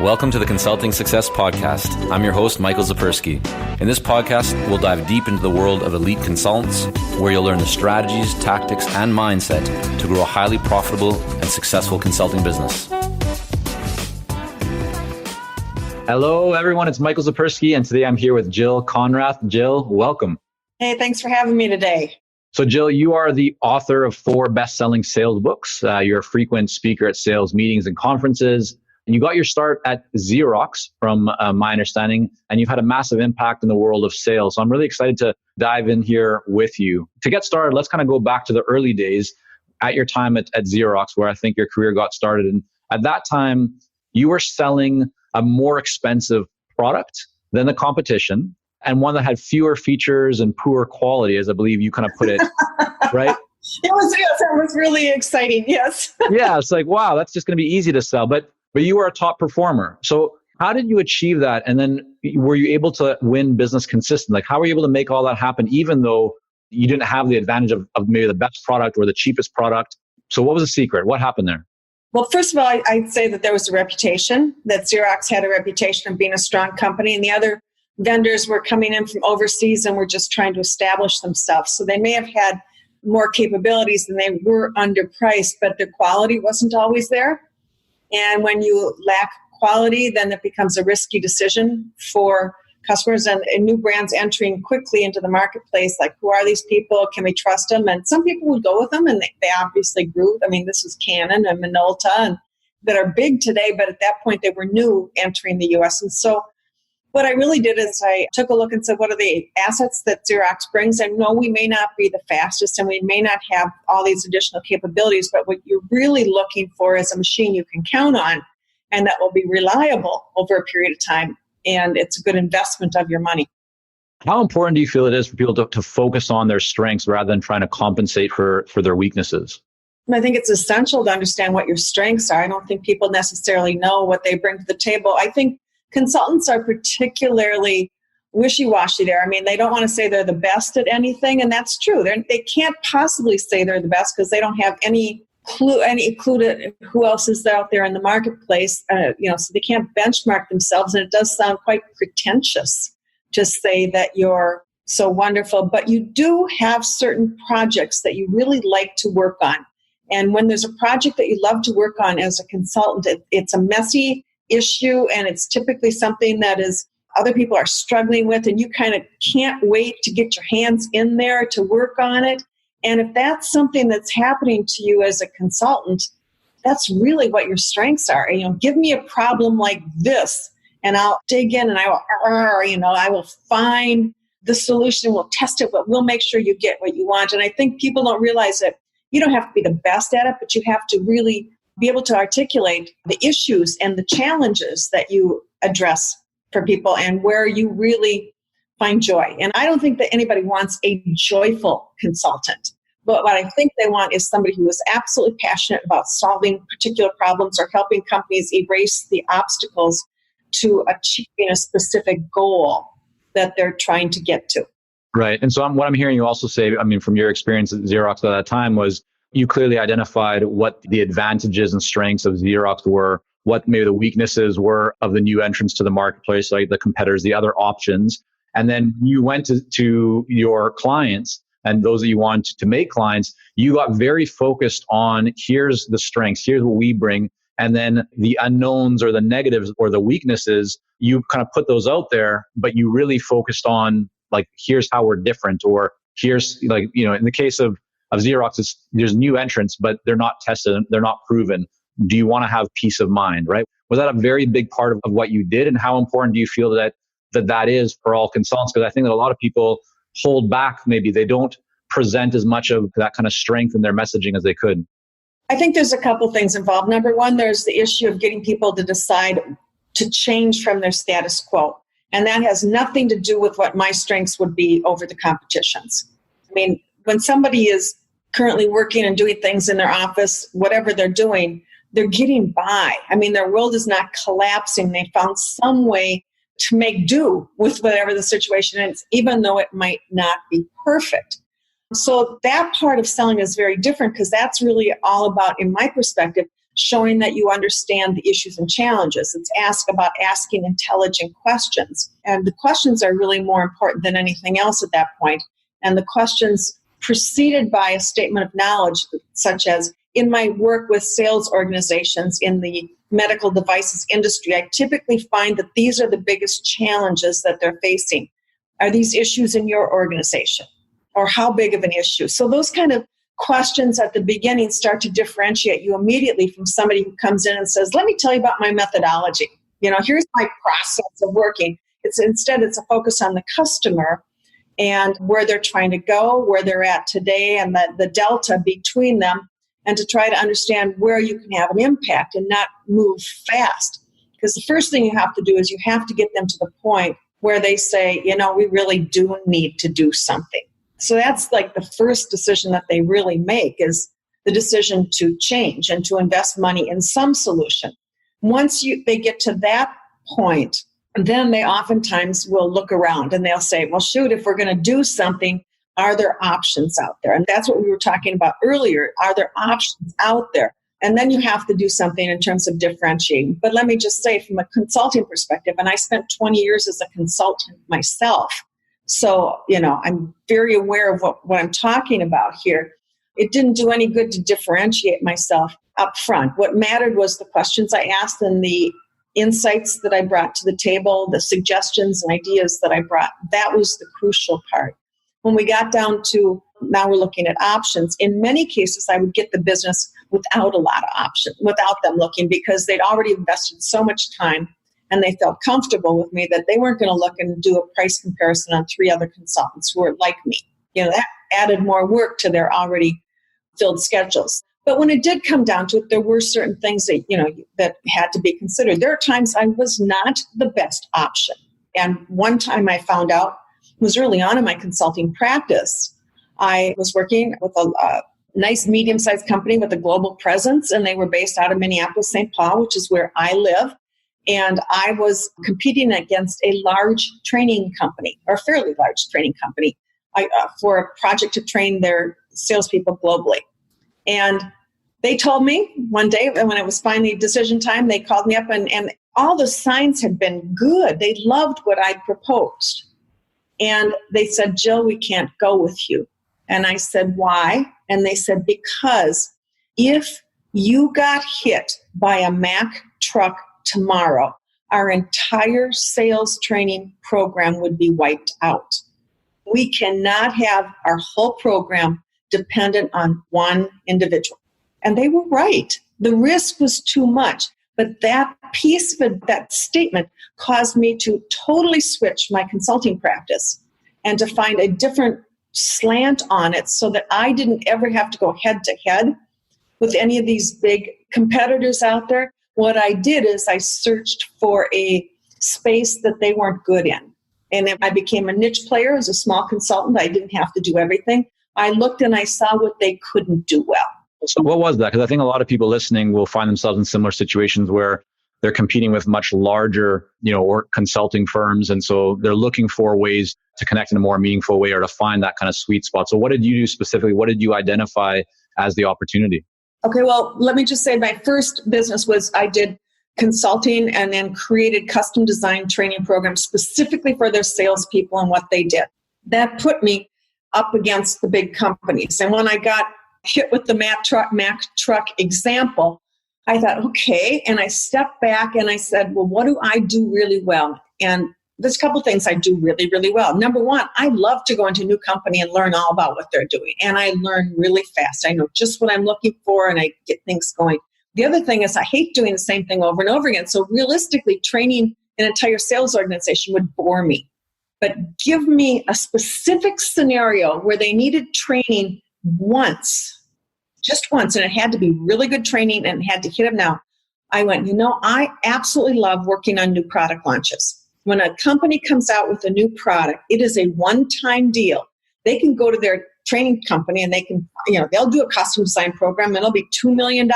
Welcome to the Consulting Success Podcast. I'm your host, Michael Zapersky. In this podcast, we'll dive deep into the world of elite consultants, where you'll learn the strategies, tactics, and mindset to grow a highly profitable and successful consulting business. Hello, everyone. It's Michael Zapersky, and today I'm here with Jill Konrath. Jill, welcome. Hey, thanks for having me today. So, Jill, you are the author of 4 best-selling sales books. You're a frequent speaker at sales meetings and conferences. And you got your start at Xerox, from my understanding, and you've had a massive impact in the world of sales. So I'm really excited to dive in here with you. To get started, let's kind of go back to the early days at your time at Xerox, where I think your career got started. And at that time, you were selling a more expensive product than the competition, and one that had fewer features and poor quality, as I believe you kind of put it, right? It was really exciting, yes. Yeah, it's like, wow, that's just going to be easy to sell. But you were a top performer. So how did you achieve that? And then were you able to win business consistently? Like, how were you able to make all that happen, even though you didn't have the advantage of maybe the best product or the cheapest product? So what was the secret? What happened there? Well, first of all, I'd say that there was a reputation, that Xerox had a reputation of being a strong company, and the other vendors were coming in from overseas and were just trying to establish themselves. So they may have had more capabilities than they were underpriced, but their quality wasn't always there. And when you lack quality, then it becomes a risky decision for customers and new brands entering quickly into the marketplace. Like, who are these people? Can we trust them? And some people would go with them, and they obviously grew. I mean, this is Canon and Minolta and that are big today, but at that point they were new entering the U.S. And so what I really did is I took a look and said, what are the assets that Xerox brings? And no, we may not be the fastest and we may not have all these additional capabilities, but what you're really looking for is a machine you can count on and that will be reliable over a period of time. And it's a good investment of your money. How important do you feel it is for people to focus on their strengths rather than trying to compensate for their weaknesses? I think it's essential to understand what your strengths are. I don't think people necessarily know what they bring to the table. I think consultants are particularly wishy-washy there. I mean, they don't want to say they're the best at anything, and that's true. They can't possibly say they're the best because they don't have any clue to who else is out there in the marketplace. So they can't benchmark themselves, and it does sound quite pretentious to say that you're so wonderful. But you do have certain projects that you really like to work on, and when there's a project that you love to work on as a consultant, it's a messy issue, and it's typically something that is other people are struggling with, and you kind of can't wait to get your hands in there to work on it. And if that's something that's happening to you as a consultant, that's really what your strengths are. Give me a problem like this, and I'll dig in and I will find the solution. We'll test it, but we'll make sure you get what you want. And I think people don't realize that you don't have to be the best at it, but you have to really be able to articulate the issues and the challenges that you address for people and where you really find joy. And I don't think that anybody wants a joyful consultant. But what I think they want is somebody who is absolutely passionate about solving particular problems or helping companies erase the obstacles to achieving a specific goal that they're trying to get to. Right. And so what I'm hearing you also say, from your experience at Xerox at that time, was you clearly identified what the advantages and strengths of Xerox were, what maybe the weaknesses were of the new entrants to the marketplace, like the competitors, the other options. And then you went to your clients and those that you want to make clients, you got very focused on, here's the strengths, here's what we bring. And then the unknowns or the negatives or the weaknesses, you kind of put those out there, but you really focused on, like, here's how we're different, or here's, in the case of Xerox, there's new entrants, but they're not tested, they're not proven. Do you want to have peace of mind, right? Was that a very big part of what you did? And how important do you feel that is for all consultants? Because I think that a lot of people hold back. Maybe they don't present as much of that kind of strength in their messaging as they could. I think there's a couple things involved. Number one, there's the issue of getting people to decide to change from their status quo. And that has nothing to do with what my strengths would be over the competition's. I mean, when somebody is currently working and doing things in their office, whatever they're doing, they're getting by. I mean, their world is not collapsing. They found some way to make do with whatever the situation is, even though it might not be perfect. So that part of selling is very different because that's really all about, in my perspective, showing that you understand the issues and challenges. It's about asking intelligent questions. And the questions are really more important than anything else at that point. And the questions preceded by a statement of knowledge, such as, in my work with sales organizations in the medical devices industry, I typically find that these are the biggest challenges that they're facing. Are these issues in your organization? Or how big of an issue? So those kind of questions at the beginning start to differentiate you immediately from somebody who comes in and says, let me tell you about my methodology. Here's my process of working. Instead, it's a focus on the customer and where they're trying to go, where they're at today, and the delta between them, and to try to understand where you can have an impact and not move fast. Because the first thing you have to do is you have to get them to the point where they say, we really do need to do something. So that's like the first decision that they really make, is the decision to change and to invest money in some solution. Once they get to that point, then they oftentimes will look around and they'll say, well, shoot, if we're going to do something, are there options out there? And that's what we were talking about earlier. Are there options out there? And then you have to do something in terms of differentiating. But let me just say, from a consulting perspective, and I spent 20 years as a consultant myself, so, I'm very aware of what I'm talking about here. It didn't do any good to differentiate myself up front. What mattered was the questions I asked and the insights that I brought to the table, the suggestions and ideas that I brought. That was the crucial part. When we got down to now we're looking at options, in many cases, I would get the business without a lot of options, without them looking, because they'd already invested so much time and they felt comfortable with me that they weren't going to look and do a price comparison on 3 other consultants who were like me. That added more work to their already filled schedules. But when it did come down to it, there were certain things that, that had to be considered. There are times I was not the best option. And one time I found out, was early on in my consulting practice. I was working with a nice medium-sized company with a global presence, and they were based out of Minneapolis, St. Paul, which is where I live. And I was competing against a large training company, or a fairly large training company, for a project to train their salespeople globally. And they told me one day, when it was finally decision time, they called me up, and all the signs had been good. They loved what I'd proposed. And they said, Jill, we can't go with you. And I said, why? And they said, because if you got hit by a Mack truck tomorrow, our entire sales training program would be wiped out. We cannot have our whole program dependent on one individual. And they were right. The risk was too much. But that piece of it, that statement, caused me to totally switch my consulting practice and to find a different slant on it so that I didn't ever have to go head to head with any of these big competitors out there. What I did is I searched for a space that they weren't good in. And if I became a niche player as a small consultant, I didn't have to do everything. I looked and I saw what they couldn't do well. So what was that? Because I think a lot of people listening will find themselves in similar situations where they're competing with much larger, or consulting firms. And so they're looking for ways to connect in a more meaningful way or to find that kind of sweet spot. So what did you do specifically? What did you identify as the opportunity? Okay, well, let me just say my first business was I did consulting and then created custom design training programs specifically for their salespeople and what they did. That put me up against the big companies. And when I got hit with the Mack truck example, I thought, okay. And I stepped back and I said, well, what do I do really well? And there's a couple things I do really, really well. Number one, I love to go into a new company and learn all about what they're doing. And I learn really fast. I know just what I'm looking for and I get things going. The other thing is I hate doing the same thing over and over again. So realistically, training an entire sales organization would bore me. But give me a specific scenario where they needed training once, just once, and it had to be really good training and it had to hit them now. I went, I absolutely love working on new product launches. When a company comes out with a new product, it is a one-time deal. They can go to their training company and they can, they'll do a custom design program and it'll be $2 million,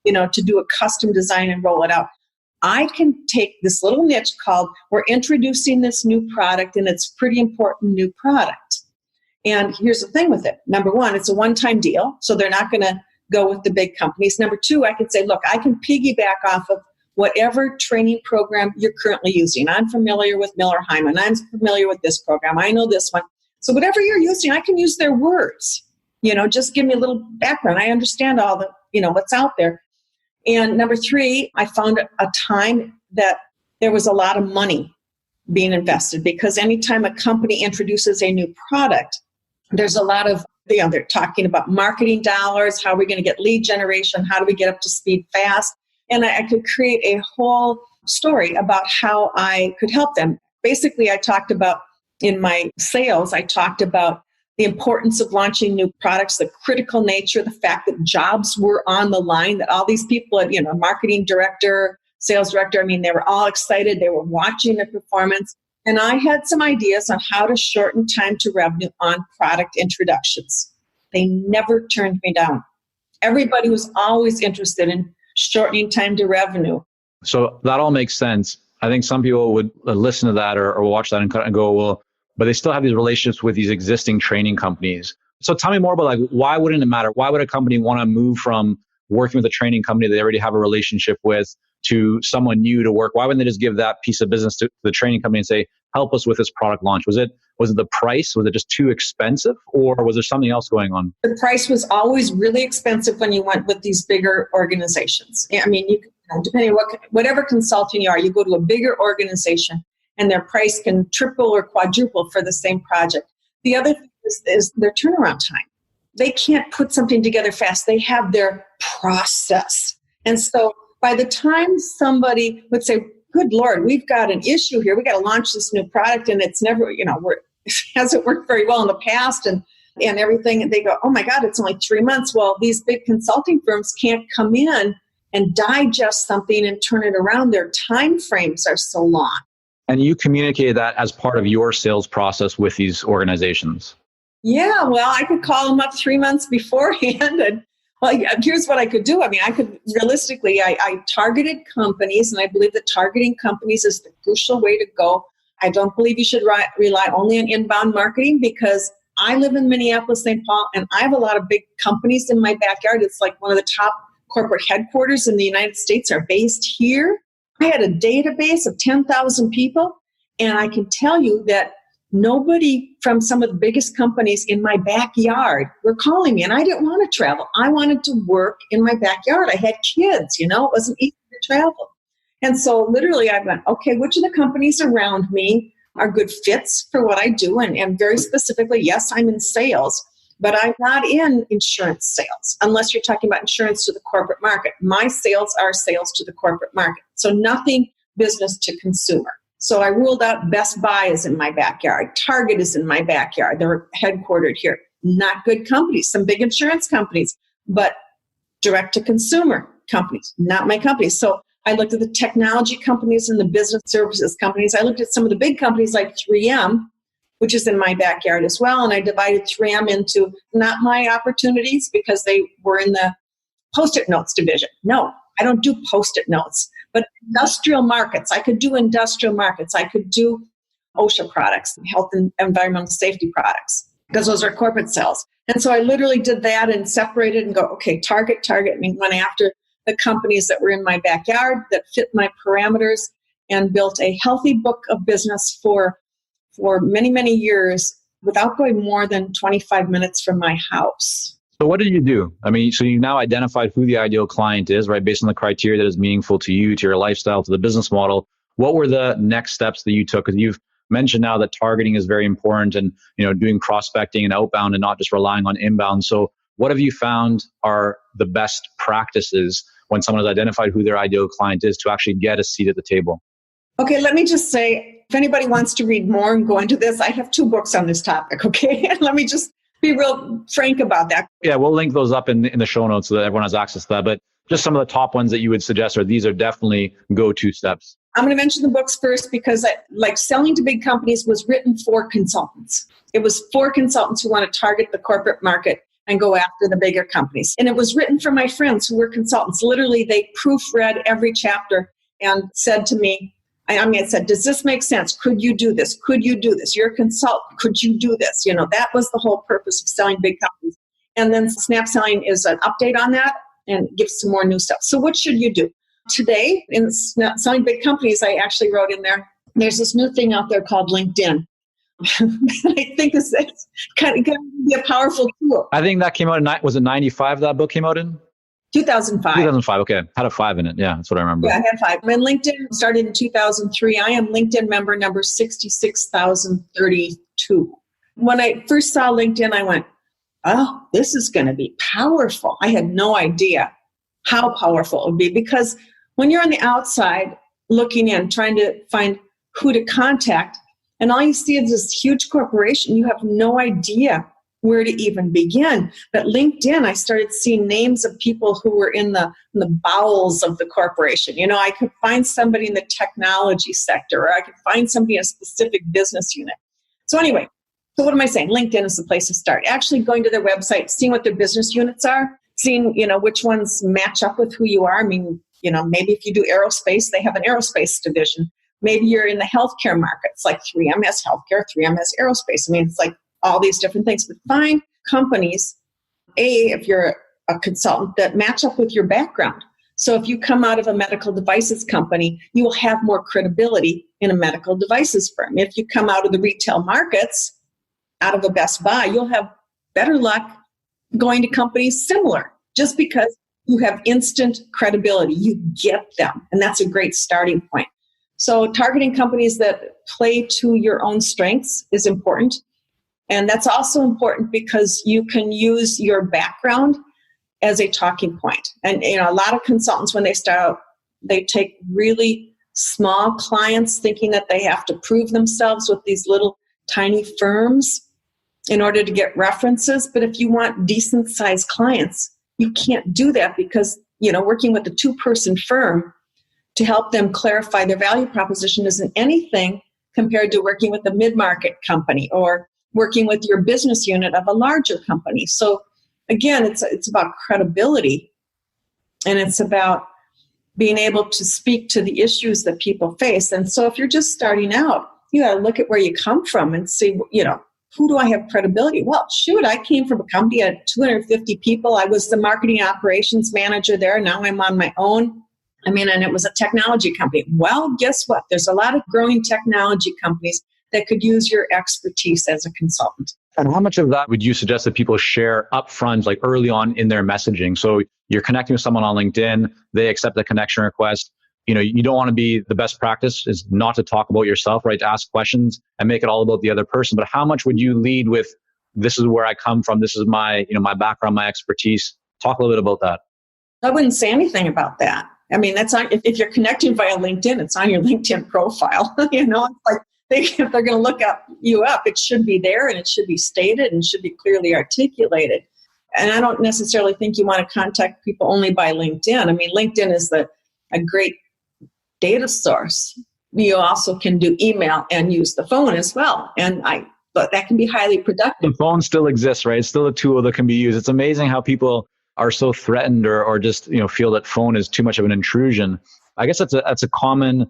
to do a custom design and roll it out. I can take this little niche called, we're introducing this new product and it's a pretty important new product. And here's the thing with it. Number one, it's a one-time deal. So they're not going to go with the big companies. Number two, I could say, look, I can piggyback off of whatever training program you're currently using. I'm familiar with Miller Hyman. I'm familiar with this program. I know this one. So whatever you're using, I can use their words. Just give me a little background. I understand all the, what's out there. And number three, I found a time that there was a lot of money being invested, because anytime a company introduces a new product, there's a lot of, they're talking about marketing dollars. How are we going to get lead generation? How do we get up to speed fast? And I could create a whole story about how I could help them. Basically, I talked about in my sales, I talked about the importance of launching new products, the critical nature, the fact that jobs were on the line, that all these people, marketing director, sales director, they were all excited. They were watching the performance. And I had some ideas on how to shorten time to revenue on product introductions. They never turned me down. Everybody was always interested in shortening time to revenue. So that all makes sense. I think some people would listen to that or watch that and go, well, but they still have these relationships with these existing training companies. So tell me more about why wouldn't it matter? Why would a company want to move from working with a training company they already have a relationship with to someone new to work? Why wouldn't they just give that piece of business to the training company and say, help us with this product launch? Was it the price? Was it just too expensive, or was there something else going on? The price was always really expensive when you went with these bigger organizations. Depending on whatever consulting you are, you go to a bigger organization and their price can triple or quadruple for the same project. The other thing is their turnaround time. They can't put something together fast. They have their process. And so by the time somebody would say, good Lord, we've got an issue here. We got to launch this new product and it's never, it hasn't worked very well in the past and everything. And they go, oh my God, it's only 3 months. Well, these big consulting firms can't come in and digest something and turn it around. Their time frames are so long. And you communicated that as part of your sales process with these organizations? Yeah, well, I could call them up 3 months beforehand and here's what I could do. I could realistically, I targeted companies, and I believe that targeting companies is the crucial way to go. I don't believe you should rely only on inbound marketing, because I live in Minneapolis, St. Paul, and I have a lot of big companies in my backyard. It's like one of the top corporate headquarters in the United States are based here. I had a database of 10,000 people, and I can tell you that nobody from some of the biggest companies in my backyard were calling me, and I didn't want to travel. I wanted to work in my backyard. I had kids, it wasn't easy to travel. And so literally I went, okay, which of the companies around me are good fits for what I do? And very specifically, yes, I'm in sales, but I'm not in insurance sales, unless you're talking about insurance to the corporate market. My sales are sales to the corporate market. So nothing business to consumer. So I ruled out Best Buy is in my backyard. Target is in my backyard. They're headquartered here. Not good companies, some big insurance companies, but direct-to-consumer companies, not my companies. So I looked at the technology companies and the business services companies. I looked at some of the big companies like 3M, which is in my backyard as well. And I divided 3M into not my opportunities because they were in the Post-it notes division. No, I don't do Post-it notes. But industrial markets, I could do industrial markets. I could do OSHA products, health and environmental safety products, because those are corporate sales. And so I literally did that and separated and go, okay, target, and went after the companies that were in my backyard that fit my parameters and built a healthy book of business for many, many years without going more than 25 minutes from my house. So what did you do? So you now identified who the ideal client is, right? Based on the criteria that is meaningful to you, to your lifestyle, to the business model. What were the next steps that you took? Because you've mentioned now that targeting is very important and, doing prospecting and outbound and not just relying on inbound. So what have you found are the best practices when someone has identified who their ideal client is to actually get a seat at the table? Okay, let me just say, if anybody wants to read more and go into this, I have 2 books on this topic, okay? Let me just be real frank about that. Yeah, we'll link those up in the show notes so that everyone has access to that. But just some of the top ones that you would suggest, or these are definitely go-to steps. I'm going to mention the books first because Selling to Big Companies was written for consultants. It was for consultants who want to target the corporate market and go after the bigger companies. And it was written for my friends who were consultants. Literally, they proofread every chapter and said to me, it said, does this make sense? Could you do this? Could you do this? You're a consultant. Could you do this? That was the whole purpose of Selling Big Companies. And then Snap Selling is an update on that and gives some more new stuff. So what should you do? Today, in Snap Selling Big Companies, I actually wrote in there, there's this new thing out there called LinkedIn. I think it's kind of going to be a powerful tool. I think that came out in, was it 95 that book came out in? 2005. 2005, okay. Had a 5 in it. Yeah, that's what I remember. Yeah, I had 5. And LinkedIn started in 2003. I am LinkedIn member number 66,032. When I first saw LinkedIn, I went, oh, this is going to be powerful. I had no idea how powerful it would be, because when you're on the outside looking in, trying to find who to contact, and all you see is this huge corporation, you have no idea where to even begin. But LinkedIn, I started seeing names of people who were in the bowels of the corporation. You know, I could find somebody in the technology sector, or I could find somebody in a specific business unit. So anyway, so what am I saying? LinkedIn is the place to start. Actually going to their website, seeing what their business units are, seeing, you know, which ones match up with who you are. I mean, you know, maybe if you do aerospace, they have an aerospace division. Maybe you're in the healthcare markets, like 3M has healthcare, 3M has aerospace. I mean, it's like all these different things. But find companies, if you're a consultant, that match up with your background. So if you come out of a medical devices company, you will have more credibility in a medical devices firm. If you come out of the retail markets, out of a Best Buy, you'll have better luck going to companies similar, just because you have instant credibility. You get them, and that's a great starting point. So targeting companies that play to your own strengths is important. And that's also important because you can use your background as a talking point. And you know, a lot of consultants, when they start out, they take really small clients thinking that they have to prove themselves with these little tiny firms in order to get references. But if you want decent sized clients, you can't do that, because, you know, working with a 2-person firm to help them clarify their value proposition isn't anything compared to working with a mid-market company or working with your business unit of a larger company. So again, it's about credibility, and it's about being able to speak to the issues that people face. And so if you're just starting out, you got to look at where you come from and see, you know, who do I have credibility? Well, shoot, I came from a company at 250 people. I was the marketing operations manager there. Now I'm on my own. I mean, and it was a technology company. Well, guess what? There's a lot of growing technology companies that could use your expertise as a consultant. And how much of that would you suggest that people share upfront, like early on in their messaging? So you're connecting with someone on LinkedIn, they accept the connection request. You know, you don't want to be, the best practice is not to talk about yourself, right? To ask questions and make it all about the other person. But how much would you lead with, this is where I come from, this is my, you know, my background, my expertise? Talk a little bit about that. I wouldn't say anything about that. I mean, that's on, if you're connected via LinkedIn, it's on your LinkedIn profile. You know, it's like if they're going to look you up, it should be there, and it should be stated, and should be clearly articulated. And I don't necessarily think you want to contact people only by LinkedIn. I mean, LinkedIn is a great data source. You also can do email and use the phone as well. But that can be highly productive. The phone still exists, right? It's still a tool that can be used. It's amazing how people are so threatened or just, you know, feel that phone is too much of an intrusion. I guess that's a common,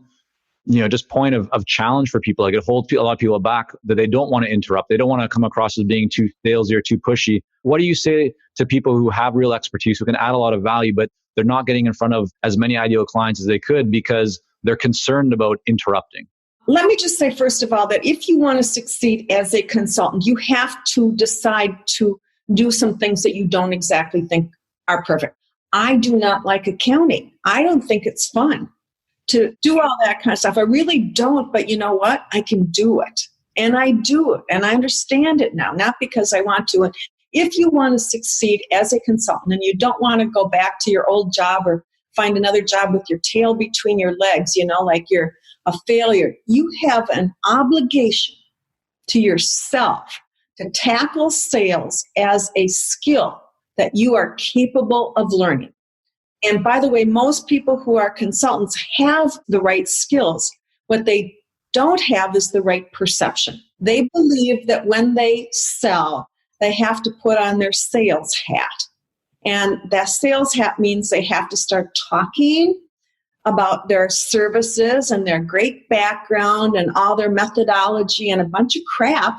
you know, just point of challenge for people. Like, it holds a lot of people back, that they don't want to interrupt. They don't want to come across as being too salesy or too pushy. What do you say to people who have real expertise, who can add a lot of value, but they're not getting in front of as many ideal clients as they could because they're concerned about interrupting? Let me just say, first of all, that if you want to succeed as a consultant, you have to decide to do some things that you don't exactly think are perfect. I do not like accounting. I don't think it's fun to do all that kind of stuff. I really don't, but you know what? I can do it. And I do it. And I understand it now, not because I want to. And if you want to succeed as a consultant and you don't want to go back to your old job or find another job with your tail between your legs, you know, like you're a failure, you have an obligation to yourself to tackle sales as a skill that you are capable of learning. And by the way, most people who are consultants have the right skills. What they don't have is the right perception. They believe that when they sell, they have to put on their sales hat. And that sales hat means they have to start talking about their services and their great background and all their methodology and a bunch of crap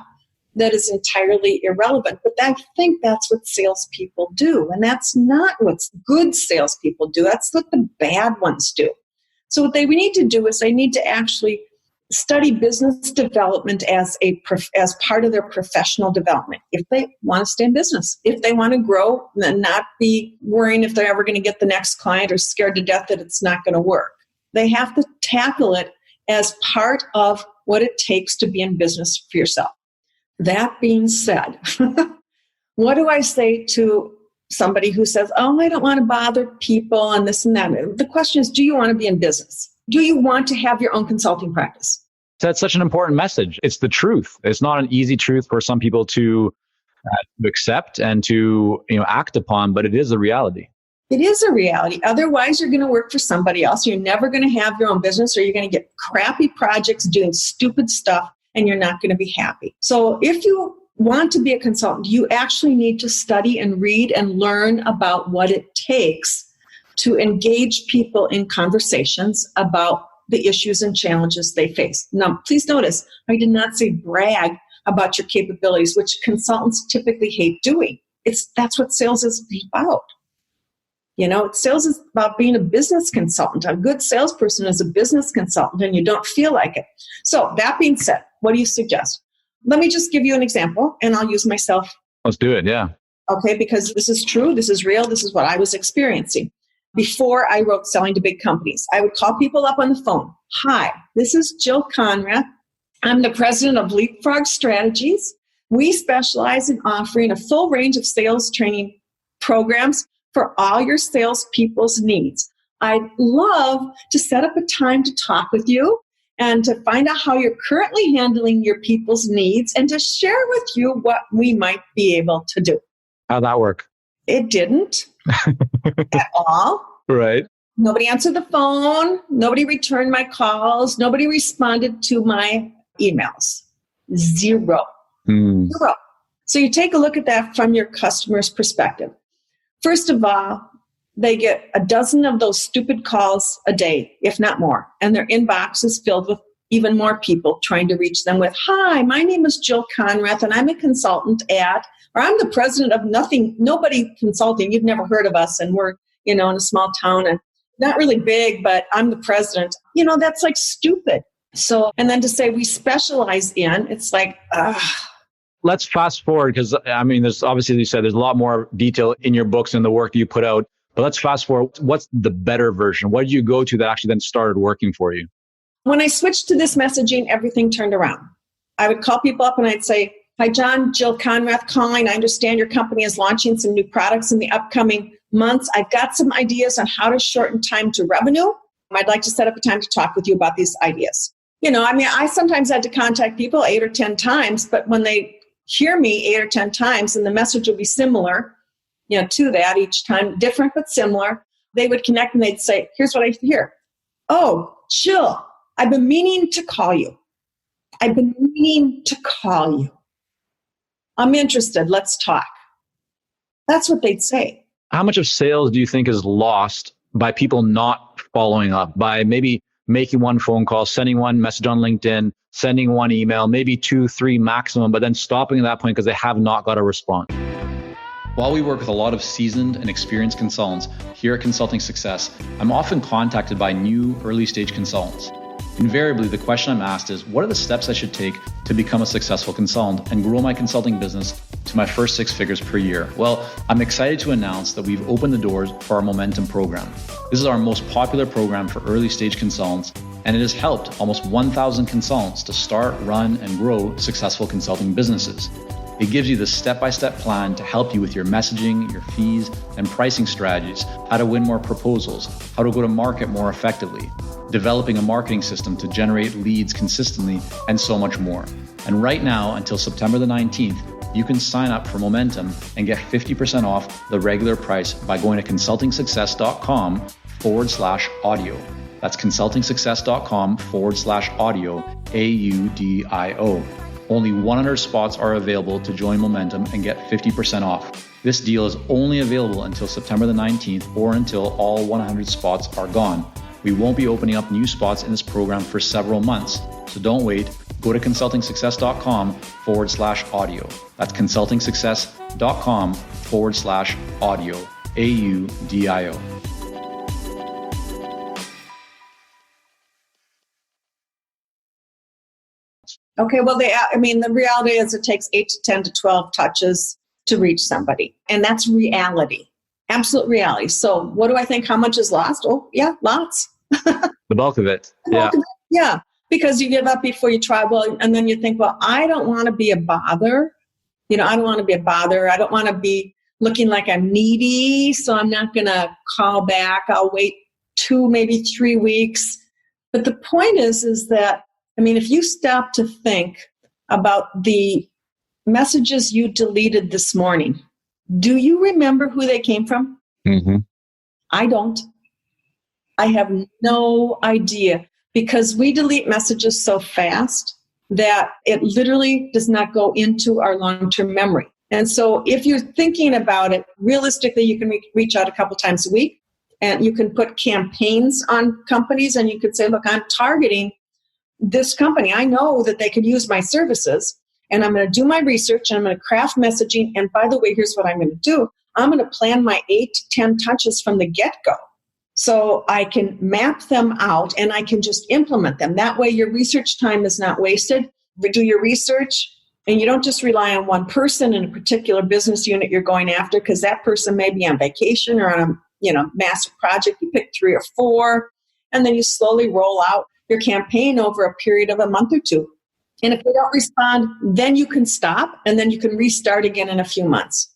that is entirely irrelevant. But I think that's what salespeople do. And that's not what good salespeople do. That's what the bad ones do. So what we need to do is they need to actually study business development as part of their professional development. If they want to stay in business, if they want to grow and not be worrying if they're ever going to get the next client or scared to death that it's not going to work. They have to tackle it as part of what it takes to be in business for yourself. That being said, what do I say to somebody who says, oh, I don't want to bother people and this and that? The question is, do you want to be in business? Do you want to have your own consulting practice? That's such an important message. It's the truth. It's not an easy truth for some people to accept and to act upon, but it is a reality. It is a reality. Otherwise, you're going to work for somebody else. You're never going to have your own business, or you're going to get crappy projects doing stupid stuff, and you're not going to be happy. So if you want to be a consultant, you actually need to study and read and learn about what it takes to engage people in conversations about the issues and challenges they face. Now, please notice, I did not say brag about your capabilities, which consultants typically hate doing. That's what sales is about. Sales is about being a business consultant. A good salesperson is a business consultant, and you don't feel like it. So that being said, what do you suggest? Let me just give you an example, and I'll use myself. Let's do it, yeah. Okay, because this is true, this is real, this is what I was experiencing. Before I wrote Selling to Big Companies, I would call people up on the phone. Hi, this is Jill Konrath. I'm the president of Leapfrog Strategies. We specialize in offering a full range of sales training programs for all your salespeople's needs. I'd love to set up a time to talk with you and to find out how you're currently handling your people's needs and to share with you what we might be able to do. How'd that work? It didn't at all. Right. Nobody answered the phone. Nobody returned my calls. Nobody responded to my emails. Zero. Zero. So you take a look at that from your customer's perspective. First of all, they get a dozen of those stupid calls a day, if not more. And their inbox is filled with even more people trying to reach them with, hi, my name is Jill Konrath, and I'm a consultant at, or I'm the president of Nobody Consulting. You've never heard of us, and we're, in a small town and not really big, but I'm the president. That's like stupid. So, and then to say we specialize in, it's like, Let's fast forward, because there's obviously, as you said, there's a lot more detail in your books and the work that you put out. But let's fast forward. What's the better version? What did you go to that actually then started working for you? When I switched to this messaging, everything turned around. I would call people up and I'd say, hi, John, Jill Konrath calling. I understand your company is launching some new products in the upcoming months. I've got some ideas on how to shorten time to revenue. I'd like to set up a time to talk with you about these ideas. I sometimes had to contact people 8 or 10 times, but when they hear me 8 or 10 times and the message will be similar, to that each time, different but similar, they would connect and they'd say, here's what I hear. Oh, Jill, I've been meaning to call you. I'm interested. Let's talk. That's what they'd say. How much of sales do you think is lost by people not following up, by maybe making one phone call, sending one message on LinkedIn, sending one email, maybe 2, 3 maximum, but then stopping at that point because they have not got a response? While we work with a lot of seasoned and experienced consultants here at Consulting Success, I'm often contacted by new early stage consultants. Invariably, the question I'm asked is, what are the steps I should take to become a successful consultant and grow my consulting business to my first 6 figures per year? Well, I'm excited to announce that we've opened the doors for our Momentum program. This is our most popular program for early stage consultants, and it has helped almost 1,000 consultants to start, run, and grow successful consulting businesses. It gives you the step-by-step plan to help you with your messaging, your fees, and pricing strategies, how to win more proposals, how to go to market more effectively, developing a marketing system to generate leads consistently, and so much more. And right now, until September the 19th, you can sign up for Momentum and get 50% off the regular price by going to consultingsuccess.com/audio. That's consultingsuccess.com/audio, AUDIO. Only 100 spots are available to join Momentum and get 50% off. This deal is only available until September the 19th or until all 100 spots are gone. We won't be opening up new spots in this program for several months. So don't wait. Go to consultingsuccess.com/audio. That's consultingsuccess.com/audio. AUDIO. Okay, well, the reality is it takes 8 to 10 to 12 touches to reach somebody. And that's reality, absolute reality. So what do I think? How much is lost? Oh, yeah, lots. The bulk of it. Yeah, because you give up before you try. Well, and then you think, well, I don't want to be a bother. I don't want to be a bother. I don't want to be looking like I'm needy. So I'm not going to call back. I'll wait 2, maybe 3 weeks. But the point is that, if you stop to think about the messages you deleted this morning, do you remember who they came from? Mm-hmm. I don't. I have no idea, because we delete messages so fast that it literally does not go into our long-term memory. And so if you're thinking about it, realistically, you can reach out a couple times a week, and you can put campaigns on companies, and you could say, look, I'm targeting this company. I know that they could use my services, and I'm going to do my research, and I'm going to craft messaging. And by the way, here's what I'm going to do. I'm going to plan my 8 to 10 touches from the get-go, so I can map them out and I can just implement them. That way your research time is not wasted. You do your research, and you don't just rely on one person in a particular business unit you're going after, because that person may be on vacation or on a massive project. You pick 3 or 4, and then you slowly roll out your campaign over a period of a month or 2. And if they don't respond, then you can stop, and then you can restart again in a few months.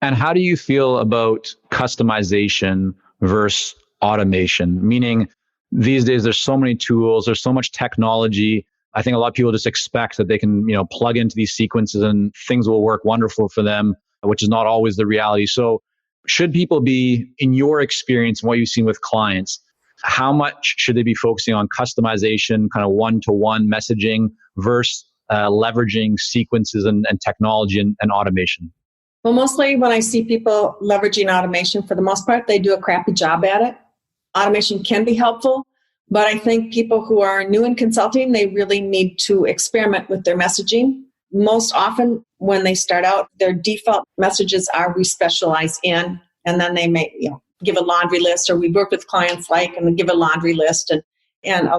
And how do you feel about customization versus automation? Meaning, these days there's so many tools, there's so much technology. I think a lot of people just expect that they can, plug into these sequences and things will work wonderful for them, which is not always the reality. So should people be, in your experience and what you've seen with clients, how much should they be focusing on customization, kind of one-to-one messaging versus leveraging sequences and technology and automation? Well, mostly when I see people leveraging automation, for the most part, they do a crappy job at it. Automation can be helpful, but I think people who are new in consulting, they really need to experiment with their messaging. Most often when they start out, their default messages are we specialize in, and then they may give a laundry list, or we work with clients and they give a laundry list and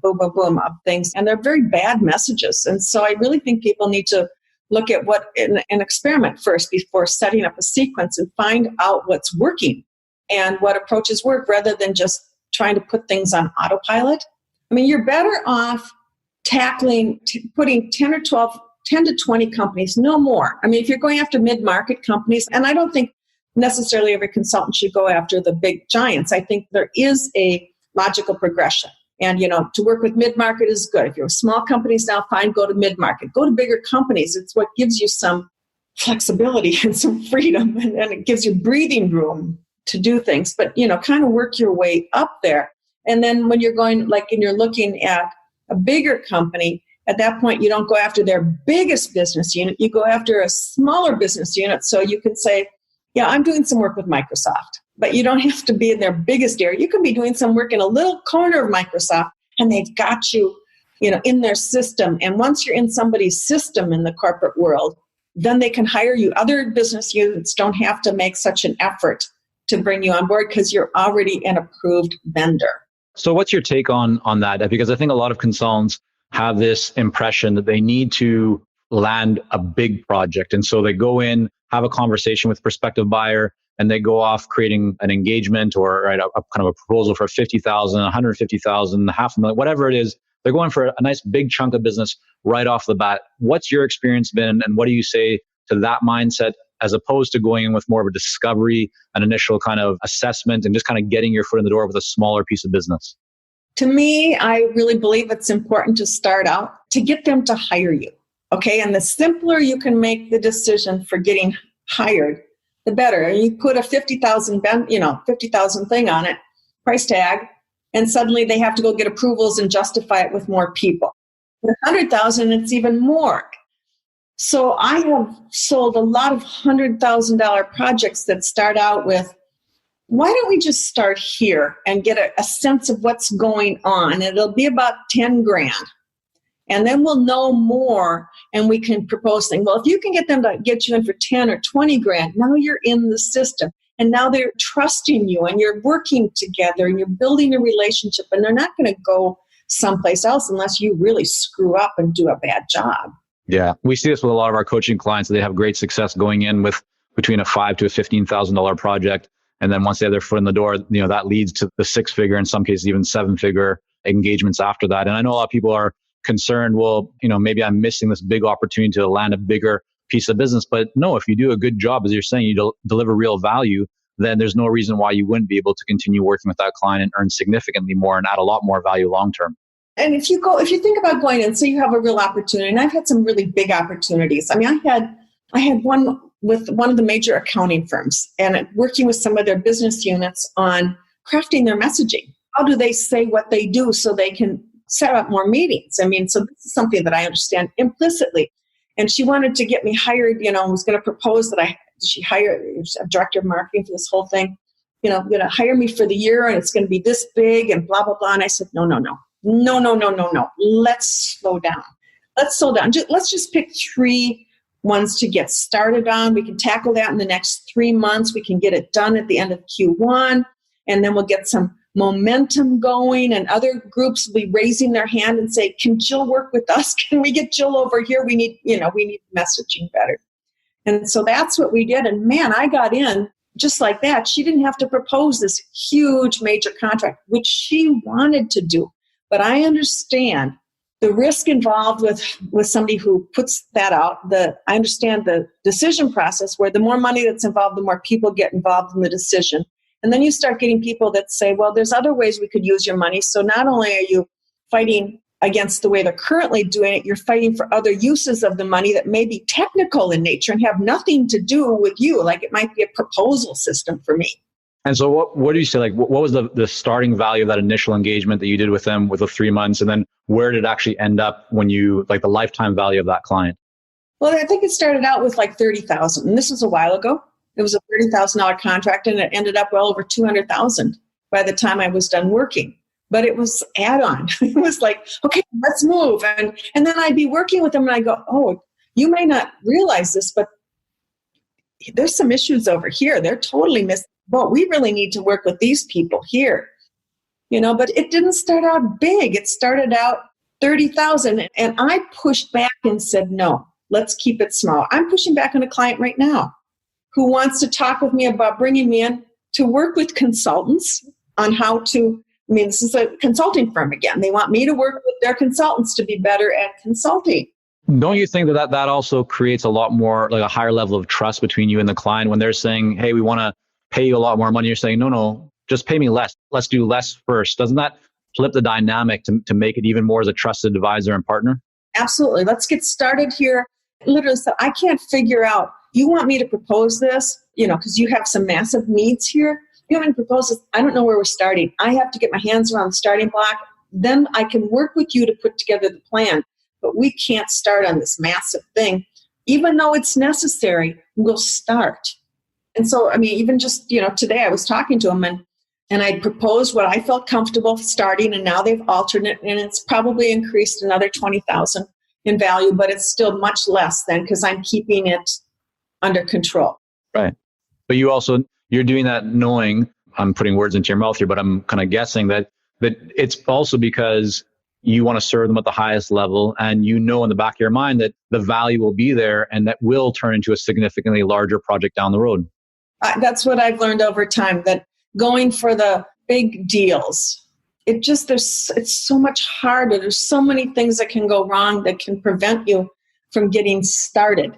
boom, boom, boom of things. And they're very bad messages. And so I really think people need to look at what an experiment first before setting up a sequence, and find out what's working and what approaches work, rather than just trying to put things on autopilot. You're better off putting 10 to 20 companies, no more. if you're going after mid-market companies, and I don't think necessarily every consultant should go after the big giants. I think there is a logical progression. And, to work with mid-market is good. If you're small companies now, fine, go to mid-market. Go to bigger companies. It's what gives you some flexibility and some freedom, and it gives you breathing room to do things. But, kind of work your way up there. And then when you're going, and you're looking at a bigger company, at that point, you don't go after their biggest business unit. You go after a smaller business unit. So you can say, yeah, I'm doing some work with Microsoft, but you don't have to be in their biggest area. You can be doing some work in a little corner of Microsoft, and they've got you, in their system. And once you're in somebody's system in the corporate world, then they can hire you. Other business units don't have to make such an effort to bring you on board, because you're already an approved vendor. So what's your take on that? Because I think a lot of consultants have this impression that they need to land a big project. And so they go in, have a conversation with prospective buyer, and they go off creating an engagement or a kind of a proposal for 50,000, 150,000, $500,000, whatever it is. They're going for a nice big chunk of business right off the bat. What's your experience been, and what do you say to that mindset, as opposed to going in with more of a discovery, an initial kind of assessment, and just kind of getting your foot in the door with a smaller piece of business? To me, I really believe it's important to start out to get them to hire you. Okay. And the simpler you can make the decision for getting hired, the better. And you put a 50,000 thing on it, price tag, and suddenly they have to go get approvals and justify it with more people. With 100,000, it's even more. So I have sold a lot of $100,000 projects that start out with why don't we just start here and get a sense of what's going on? It'll be about 10 grand. And then we'll know more and we can propose things. Well, if you can get them to get you in for 10 or 20 grand, now you're in the system. And now they're trusting you and you're working together and you're building a relationship, and they're not going to go someplace else unless you really screw up and do a bad job. Yeah. We see this with a lot of our coaching clients. They have great success going in with between a $5,000 to a $15,000 project. And then once they have their foot in the door, that leads to the 6-figure, in some cases, even 7-figure engagements after that. And I know a lot of people are concerned, well, maybe I'm missing this big opportunity to land a bigger piece of business. But no, if you do a good job, as you're saying, you deliver real value, then there's no reason why you wouldn't be able to continue working with that client and earn significantly more and add a lot more value long term. And if you think about going in, so you have a real opportunity, and I've had some really big opportunities. I mean, I had one with one of the major accounting firms and working with some of their business units on crafting their messaging. How do they say what they do so they can set up more meetings? I mean, so this is something that I understand implicitly. And she wanted to get me hired, was going to propose that she hired a director of marketing for this whole thing, going to hire me for the year and it's going to be this big and blah, blah, blah. And I said, no. Let's slow down. Let's just pick 3 ones to get started on. We can tackle that in the next 3 months. We can get it done at the end of Q1, and then we'll get some momentum going, and other groups will be raising their hand and say, can Jill work with us? Can we get Jill over here? We need messaging better. And so that's what we did. And man, I got in just like that. She didn't have to propose this huge major contract, which she wanted to do. But I understand the risk involved with somebody who puts that out. I understand the decision process, where the more money that's involved, the more people get involved in the decision. And then you start getting people that say, well, there's other ways we could use your money. So not only are you fighting against the way they're currently doing it, you're fighting for other uses of the money that may be technical in nature and have nothing to do with you. Like it might be a proposal system for me. And so what do you say, like, what was the starting value of that initial engagement that you did with them with the 3 months? And then where did it actually end up when you, like the lifetime value of that client? Well, I think it started out with like $30,000. And this was a while ago. It was a $30,000 contract, and it ended up well over $200,000 by the time I was done working. But it was add-on. It was like, okay, let's move. And then I'd be working with them and I go, oh, you may not realize this, but there's some issues over here. They're totally missing. Well, we really need to work with these people here. But it didn't start out big. It started out 30,000. And I pushed back and said, no, let's keep it small. I'm pushing back on a client right now who wants to talk with me about bringing me in to work with consultants on how to, this is a consulting firm again. They want me to work with their consultants to be better at consulting. Don't you think that also creates a lot more, like a higher level of trust between you and the client when they're saying, hey, we want to pay you a lot more money? You're saying, no, just pay me less. Let's do less first. Doesn't that flip the dynamic to make it even more as a trusted advisor and partner? Absolutely. Let's get started here. Literally said, I can't figure out, you want me to propose this, because you have some massive needs here. You want me to propose this? I don't know where we're starting. I have to get my hands around the starting block. Then I can work with you to put together the plan. But we can't start on this massive thing. Even though it's necessary, we'll start. And so, even just, today I was talking to them and I proposed what I felt comfortable starting, and now they've altered it, and it's probably increased another 20,000 in value, but it's still much less than, because I'm keeping it under control. Right. But you're doing that knowing, I'm putting words into your mouth here, but I'm kind of guessing that it's also because you want to serve them at the highest level, and in the back of your mind that the value will be there and that will turn into a significantly larger project down the road. That's what I've learned over time, that going for the big deals, it's so much harder. There's so many things that can go wrong that can prevent you from getting started.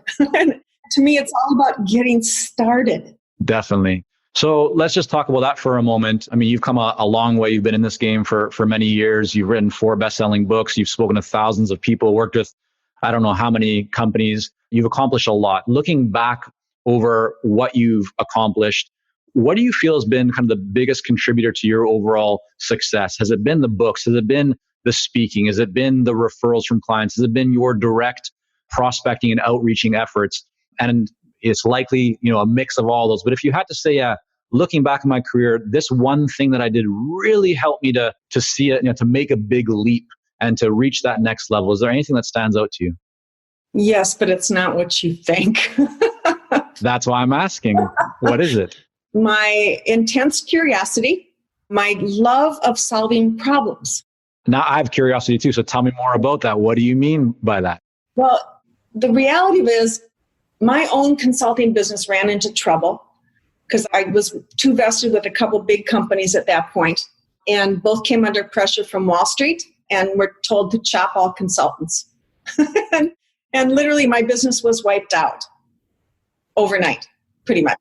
To me, it's all about getting started. Definitely. So let's just talk about that for a moment. You've come a long way. You've been in this game for many years. You've written 4 best-selling books. You've spoken to thousands of people, worked with I don't know how many companies. You've accomplished a lot. Looking back over what you've accomplished, what do you feel has been kind of the biggest contributor to your overall success? Has it been the books? Has it been the speaking? Has it been the referrals from clients? Has it been your direct prospecting and outreaching efforts? And it's likely, a mix of all those. But if you had to say a looking back in my career, this one thing that I did really helped me to see it, to make a big leap and to reach that next level. Is there anything that stands out to you? Yes, but it's not what you think. That's why I'm asking. What is it? My intense curiosity, my love of solving problems. Now I have curiosity too. So tell me more about that. What do you mean by that? Well, the reality is my own consulting business ran into trouble because I was too vested with a couple big companies at that point, and both came under pressure from Wall Street and were told to chop all consultants. And literally my business was wiped out overnight, pretty much.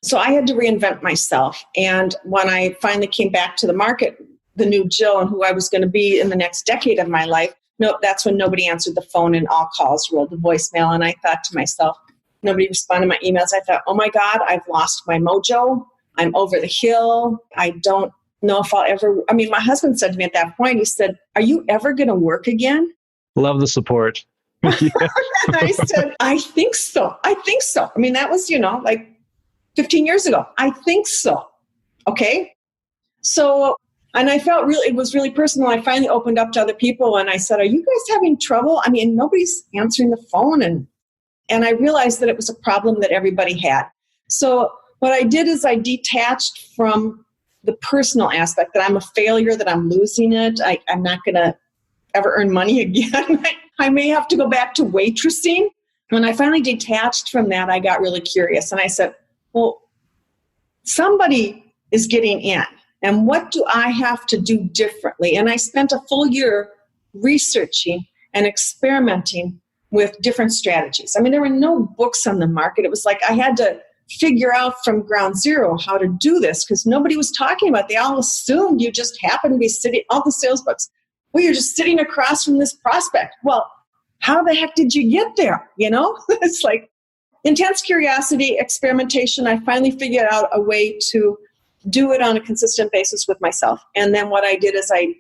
So I had to reinvent myself. And when I finally came back to the market, the new Jill and who I was going to be in the next decade of my life, that's when nobody answered the phone and all calls rolled to voicemail. And I thought to myself, nobody responded to my emails. I thought, oh my God, I've lost my mojo. I'm over the hill. I don't know if I'll ever, my husband said to me at that point, he said, are you ever going to work again? Love the support. And I said, I think so. That was, like 15 years ago. I think so. Okay. So, and I felt it was really personal. I finally opened up to other people and I said, are you guys having trouble? Nobody's answering the phone. And I realized that it was a problem that everybody had. So what I did is I detached from the personal aspect that I'm a failure, that I'm losing it. I'm not going to ever earn money again. I may have to go back to waitressing. When I finally detached from that, I got really curious. And I said, well, somebody is getting in. And what do I have to do differently? And I spent a full year researching and experimenting with different strategies. There were no books on the market. It was like I had to figure out from ground zero how to do this because nobody was talking about it. They all assumed you just happened to be sitting, all the sales books, well, you're just sitting across from this prospect. Well, how the heck did you get there? It's like intense curiosity, experimentation. I finally figured out a way to do it on a consistent basis with myself. And then what I did is I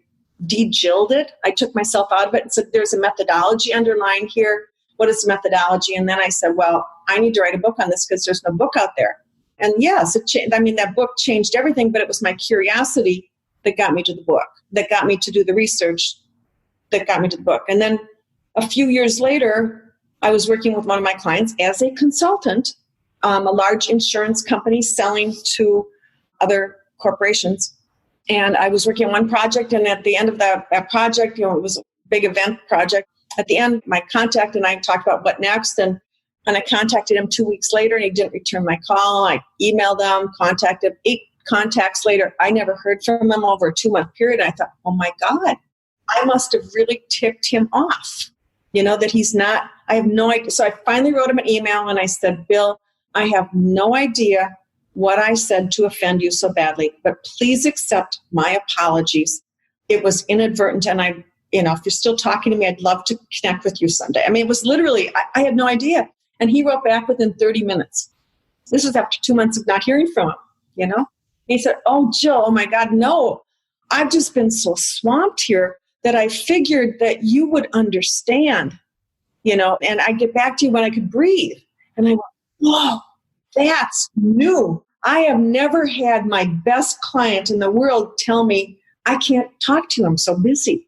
de-jilled it. I took myself out of it and said, there's a methodology underlying here. What is the methodology? And then I said, well, I need to write a book on this because there's no book out there. And yes, that book changed everything, but it was my curiosity that got me to the book, that got me to do the research, that got me to the book. And then a few years later, I was working with one of my clients as a consultant, a large insurance company selling to other corporations. And I was working on one project, and at the end of that project, it was a big event project. At the end, my contact and I talked about what next, and I contacted him 2 weeks later, and he didn't return my call. I emailed him, contacted 8 contacts later. I never heard from him over a 2-month period. I thought, oh my God, I must have really ticked him off, that he's not, I have no idea. So I finally wrote him an email and I said, Bill, I have no idea what I said to offend you so badly, but please accept my apologies. It was inadvertent. And if you're still talking to me, I'd love to connect with you someday. It was literally, I had no idea. And he wrote back within 30 minutes. This was after 2 months of not hearing from him, He said, oh, Jill, oh my God, no. I've just been so swamped here that I figured that you would understand, and I'd get back to you when I could breathe. And I went, whoa, that's new. I have never had my best client in the world tell me I can't talk to you. I'm so busy.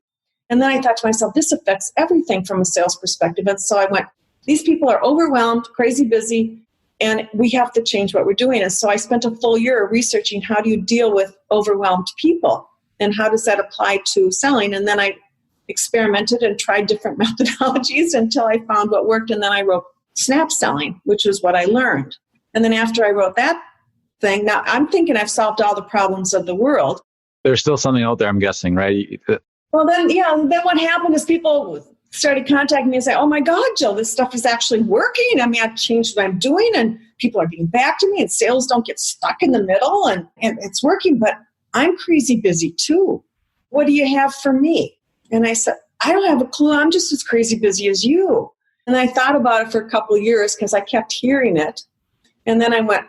And then I thought to myself, this affects everything from a sales perspective. And so I went, these people are overwhelmed, crazy busy, and we have to change what we're doing. And so I spent a full year researching how do you deal with overwhelmed people and how does that apply to selling. And then I experimented and tried different methodologies until I found what worked. And then I wrote Snap Selling, which is what I learned. And then after I wrote that thing, now I'm thinking I've solved all the problems of the world. There's still something out there, I'm guessing, right? Well, then what happened is people started contacting me and say, oh my God, Jill, this stuff is actually working. I've changed what I'm doing and people are getting back to me and sales don't get stuck in the middle and it's working, but I'm crazy busy too. What do you have for me? And I said, I don't have a clue. I'm just as crazy busy as you. And I thought about it for a couple of years because I kept hearing it. And then I went,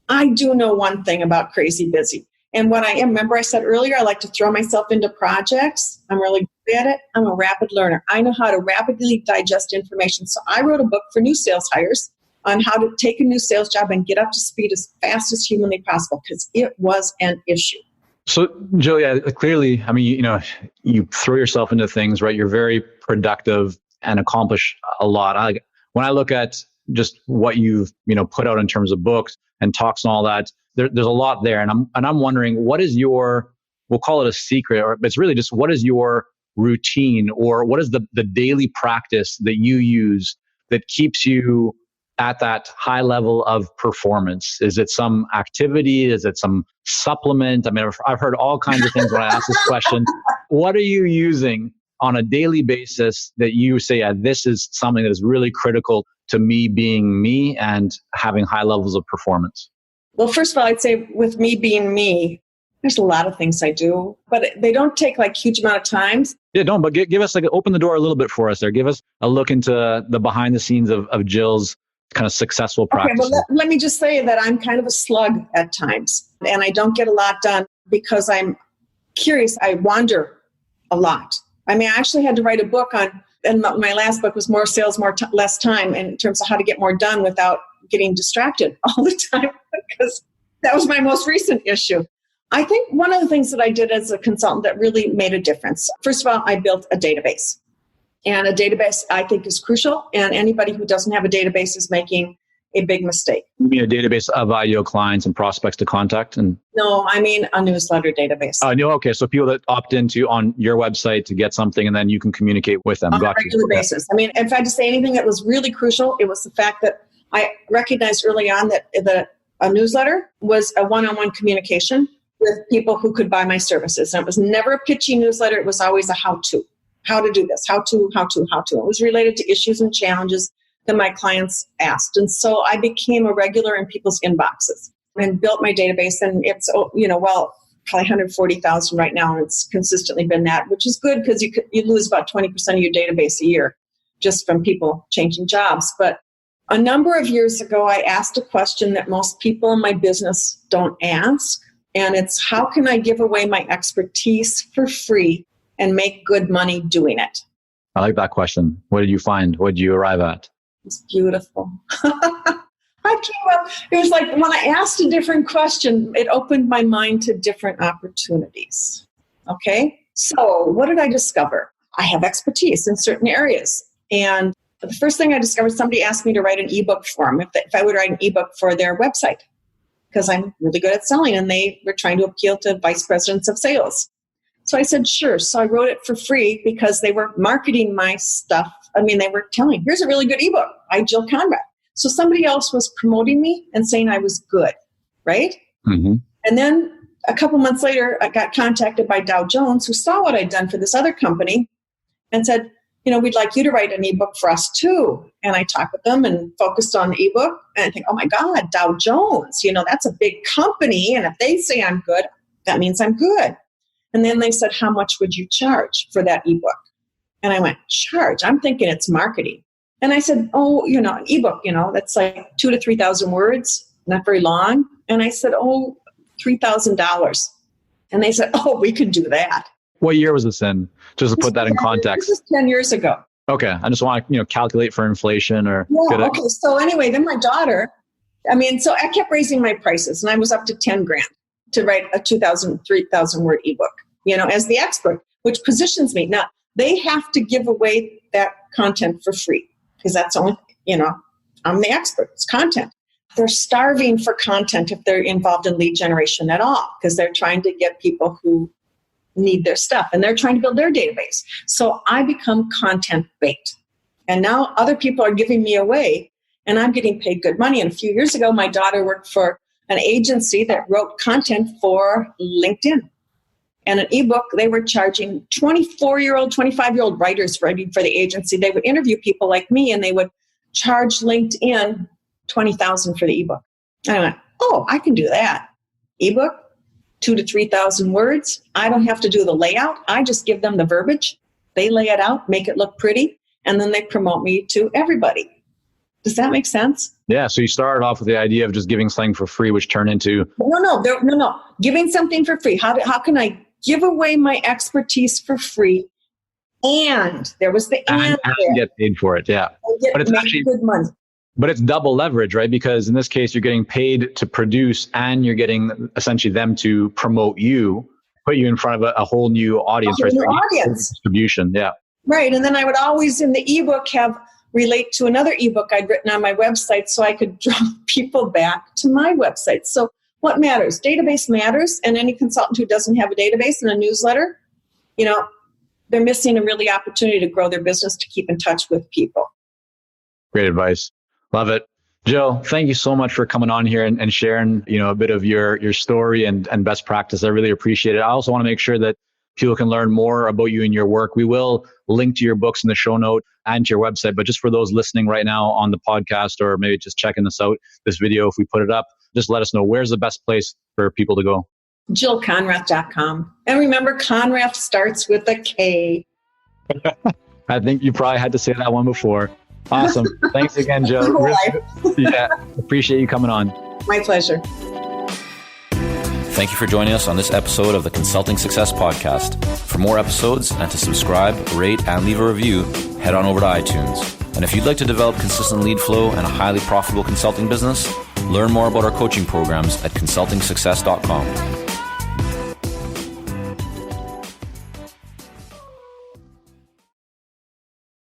I do know one thing about crazy busy. And what I am, remember I said earlier, I like to throw myself into projects. I'm really good at it. I'm a rapid learner. I know how to rapidly digest information. So I wrote a book for new sales hires on how to take a new sales job and get up to speed as fast as humanly possible because it was an issue. So, Julia, clearly, I mean, you throw yourself into things, right? You're very productive and accomplish a lot. When I look at just what you've, put out in terms of books and talks and all that, there's a lot there. And I'm wondering, what is your, we'll call it a secret, or it's really just what is your routine, or what is the daily practice that you use that keeps you at that high level of performance? Is it some activity? Is it some supplement? I mean, I've heard all kinds of things when I ask this question. What are you using on a daily basis that you say, this is something that is really critical to me being me and having high levels of performance? Well, first of all, I'd say with me being me, there's a lot of things I do, but they don't take like huge amount of time. Yeah, don't, but give us open the door a little bit for us there. Give us a look into the behind the scenes of Jill's kind of successful practice. Okay, well, let me just say that I'm kind of a slug at times, and I don't get a lot done because I'm curious. I wander a lot. I mean, I actually had to write a book and my last book was More Sales, Less Time, in terms of how to get more done without getting distracted all the time, because that was my most recent issue. I think one of the things that I did as a consultant that really made a difference, first of all, I built a database. And a database, I think, is crucial. And anybody who doesn't have a database is making a big mistake. You mean a database of ideal clients and prospects to contact? No, I mean a newsletter database. Oh, no, okay. So people that opt into on your website to get something, and then you can communicate with them. On a regular basis. I mean, if I had to say anything that was really crucial, it was the fact that I recognized early on that a newsletter was a one-on-one communication with people who could buy my services. And it was never a pitchy newsletter. It was always a how-to. How to do this, how to. It was related to issues and challenges that my clients asked. And so I became a regular in people's inboxes and built my database. And it's, probably 140,000 right now. And it's consistently been that, which is good because you lose about 20% of your database a year just from people changing jobs. But a number of years ago, I asked a question that most people in my business don't ask. And it's, how can I give away my expertise for free and make good money doing it? I like that question. What did you find? What did you arrive at? It's beautiful. It was like when I asked a different question, it opened my mind to different opportunities. Okay? So what did I discover? I have expertise in certain areas. And the first thing I discovered, somebody asked me to write an ebook for them, if I would write an ebook for their website, because I'm really good at selling, and they were trying to appeal to vice presidents of sales. So I said, sure. So I wrote it for free because they were marketing my stuff. I mean, they were telling, here's a really good ebook by Jill Konrath. So somebody else was promoting me and saying I was good, right? Mm-hmm. And then a couple months later, I got contacted by Dow Jones, who saw what I'd done for this other company and said, we'd like you to write an ebook for us too. And I talked with them and focused on the ebook. And I think, oh my God, Dow Jones, that's a big company. And if they say I'm good, that means I'm good. And then they said, how much would you charge for that ebook? And I went, charge? I'm thinking it's marketing. And I said, an ebook, that's like 2,000 to 3,000 words, not very long. And I said, $3,000. And they said, we can do that. What year was this in? Just to put that in context. This was 10 years ago. Okay. I just want to, calculate for inflation or. Yeah, okay. So anyway, then my daughter, so I kept raising my prices, and I was up to 10 grand to write a 2,000, 3,000 word ebook, as the expert, which positions me. Now, they have to give away that content for free because that's only, I'm the expert. It's content. They're starving for content if they're involved in lead generation at all, because they're trying to get people who need their stuff, and they're trying to build their database. So I become content bait. And now other people are giving me away, and I'm getting paid good money. And a few years ago, my daughter worked for an agency that wrote content for LinkedIn. And an ebook, they were charging 24-year-old, 25-year-old writers writing for the agency. They would interview people like me, and they would charge LinkedIn $20,000 for the ebook. And I went, I can do that. Ebook, 2,000 to 3,000 words. I don't have to do the layout. I just give them the verbiage. They lay it out, make it look pretty, and then they promote me to everybody. Does that make sense? Yeah. So you started off with the idea of just giving something for free, which turned into... No. Giving something for free. How can I give away my expertise for free? And there was the and get paid for it. Yeah. But it's actually good money. But it's double leverage, right? Because in this case, you're getting paid to produce and you're getting essentially them to promote you, put you in front of a whole new audience, right? New audience. Distribution. Yeah. Right. And then I would always in the ebook have relate to another ebook I'd written on my website so I could draw people back to my website. So what matters? Database matters. And any consultant who doesn't have a database and a newsletter, they're missing a really opportunity to grow their business, to keep in touch with people. Great advice. Love it. Jill, thank you so much for coming on here and sharing, a bit of your story and best practice. I really appreciate it. I also want to make sure that people can learn more about you and your work. We will link to your books in the show note and to your website. But just for those listening right now on the podcast, or maybe just checking this video, if we put it up, just let us know, where's the best place for people to go? JillKonrath.com. And remember, Konrath starts with a K. I think you probably had to say that one before. Awesome. Thanks again, Jill. Yeah, appreciate you coming on. My pleasure. Thank you for joining us on this episode of the Consulting Success Podcast. For more episodes and to subscribe, rate, and leave a review, head on over to iTunes. And if you'd like to develop consistent lead flow and a highly profitable consulting business, learn more about our coaching programs at consultingsuccess.com.